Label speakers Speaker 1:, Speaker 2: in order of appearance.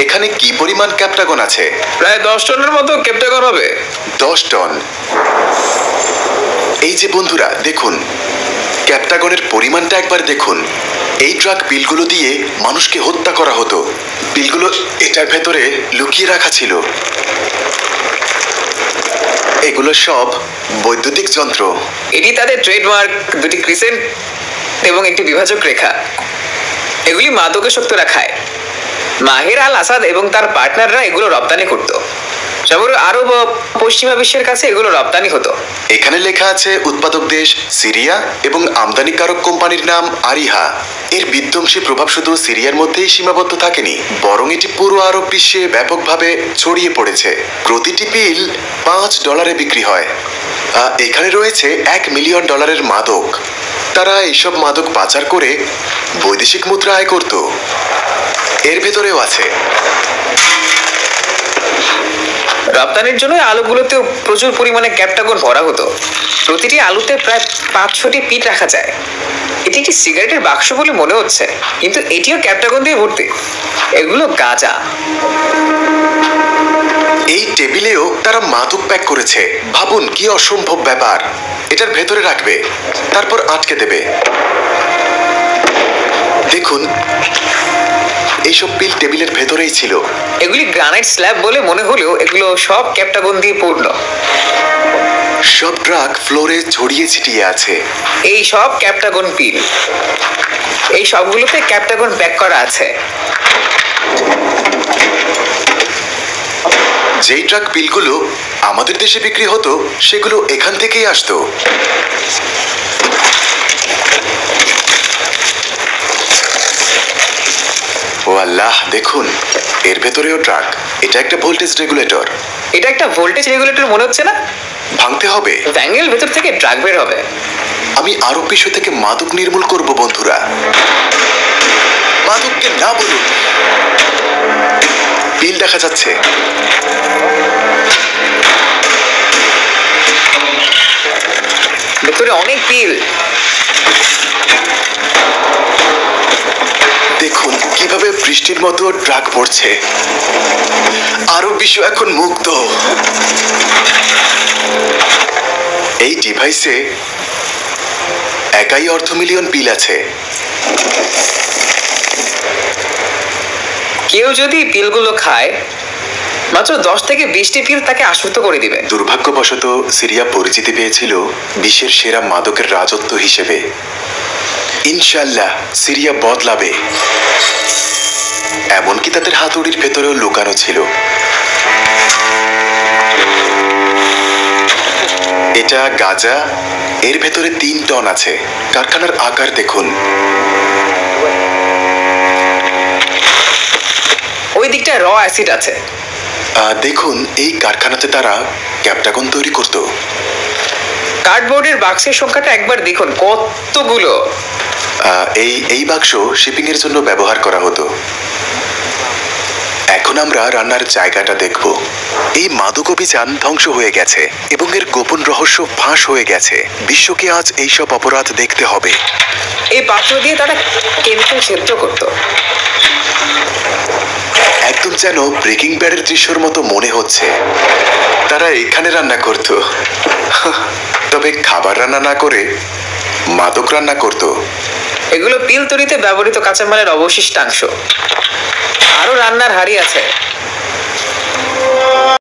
Speaker 1: এখানে কি পরিমাণ ক্যাপটাগন আছে?
Speaker 2: প্রায় 10 টনের মতো ক্যাপটাগন হবে।
Speaker 1: 10 টন? এই যে বন্ধুরা দেখুন, ক্যাপটাগনের পরিমাণটা একবার দেখুন। এই ট্রাক পিলগুলো দিয়ে মানুষকে হত্যা করা হতো। পিলগুলো এটার ভেতরে লুকিয়ে রাখা ছিল। এগুলো সব বৈদ্যুতিক যন্ত্র।
Speaker 2: এটি তাদের ট্রেডমার্ক, দুটি ক্রিসেন্ট এবং একটি বিভাজক রেখা। এগুলি মাদকাসক্তরা খায়। মাহের আল আসাদ এবং তার পার্টনাররা এগুলো রপ্তানি করত। সমগ্র আরব ও পশ্চিমা বিশ্বের কাছে এগুলো রপ্তানি হতো।
Speaker 1: এখানে লেখা আছে উৎপাদক দেশ সিরিয়া এবং আমদানিকারক কোম্পানির নাম আরিহা। এর বিধ্বংসী প্রভাব শুধু সিরিয়ার মধ্যেই সীমাবদ্ধ থাকেনি, বরং এটি পুরো আরব বিশ্বে ব্যাপকভাবে ছড়িয়ে পড়েছে। প্রতিটি পিল $5 বিক্রি হয়। এখানে রয়েছে $1 মিলিয়ন মাদক। তারা এইসব মাদক পাচার করে বৈদেশিক মুদ্রা আয় করত। এর ভেতরেও আছে।
Speaker 2: রপ্তানির জন্য আলুগুলোতেও প্রচুর পরিমাণে ক্যাপটাগন ভরা হতো। প্রতিটি আলুতে প্রায় 500টি পিট রাখা যায়। এটি একটি সিগারেটের বাক্স বলে মনে হচ্ছে, কিন্তু এটিও ক্যাপটাগন দিয়ে ভর্তি। এগুলো গাঁজা।
Speaker 1: এই টেবিলেও তারা মাদক প্যাক করেছে। ভাবুন কি অসম্ভব ব্যাপার। এটার ভেতরে রাখবে, তারপর আটকে দেবে। দেখুন, এইসব পিল টেবিলের ভেতরেই ছিল।
Speaker 2: এগুলি গ্রানাইট স্ল্যাব বলে মনে হলেও এগুলো সব ক্যাপটাগন দিয়ে পূর্ণ।
Speaker 1: সব ট্রাক ফ্লোরে ছড়িয়ে ছিটিয়ে আছে।
Speaker 2: এই সব ক্যাপটাগন পিল। এই সবগুলোতে ক্যাপটাগন প্যাক করা আছে।
Speaker 1: যেই ট্রাক পিলগুলো আমাদের দেশে বিক্রি হতো সেগুলো এখান থেকেই আসতো। ও আল্লাহ, দেখুন এর ভেতরেও ট্রাক। এটা একটা ভোল্টেজ রেগুলেটর।
Speaker 2: এটা একটা ভোল্টেজ রেগুলেটর মনে হচ্ছে না?
Speaker 1: ভাঙতে হবে।
Speaker 2: ব্যাঙ্গেল ভেতর থেকে ট্রাক বের হবে।
Speaker 1: আমি আরব বিশ্ব থেকে মাদক নির্মূল করব বন্ধুরা। মাদককে না বলুন। পিল দেখা যাচ্ছে।
Speaker 2: ভেতরে অনেক পিল।
Speaker 1: দেখুন কিভাবে বৃষ্টির মতো ট্রাক পড়ছে। আরব বিশ্ব এখন মুক্ত। এই ডিভাইসে একাই $1 মিলিয়ন পিল আছে।
Speaker 2: কেউ যদি পিলগুলো খায়, মাত্র 10 থেকে 20টি পিল তাকে আশ্বস্ত করে দিবে।
Speaker 1: দুর্ভাগ্যবশত সিরিয়া পরিচিতি পেয়েছিল বিশ্বের সেরা মাদকের রাজত্ব হিসেবে। ইনশাল্লাহ সিরিয়া বদলাবে। এমনকি তাদের হাতুড়ির ভেতরেও লুকানো ছিল। এটা গাঁজা। এর ভেতরে 3 টন আছে। কারখানার আকার দেখুন।
Speaker 2: ওই দিকটা র অ্যাসিড আছে।
Speaker 1: দেখুন এই কারখানাতে তারা ক্যাপটাগন তৈরি করত।
Speaker 2: কার্ডবোর্ডের বাক্সের সংখ্যাটা একবার দেখুন, কতগুলো।
Speaker 1: এই বাক্স শিপিং এর জন্য ব্যবহার করা হতো। এখন আমরা রান্নার জায়গাটা দেখব। এই মাদক অভিযান ধ্বংস হয়ে গেছে এবং এর গোপন রহস্য ফাঁস হয়ে গেছে। বিশ্বকে আজ এইসব অপরাধ দেখতে হবে।
Speaker 2: এই পাত্র দিয়ে তারা কেমিক্যাল সেদ্ধ করত।
Speaker 1: একদম যেন ব্রেকিং ব্যাডের দৃশ্যের মতো মনে হচ্ছে। তারা এখানে রান্না করত, তবে খাবার রান্না না করে মাদক রান্না করত।
Speaker 2: এগুলো পিল তৈরিতে ব্যবহৃত কাঁচামালের অবশিষ্টাংশ। আরো রান্নার হাড়ি আছে।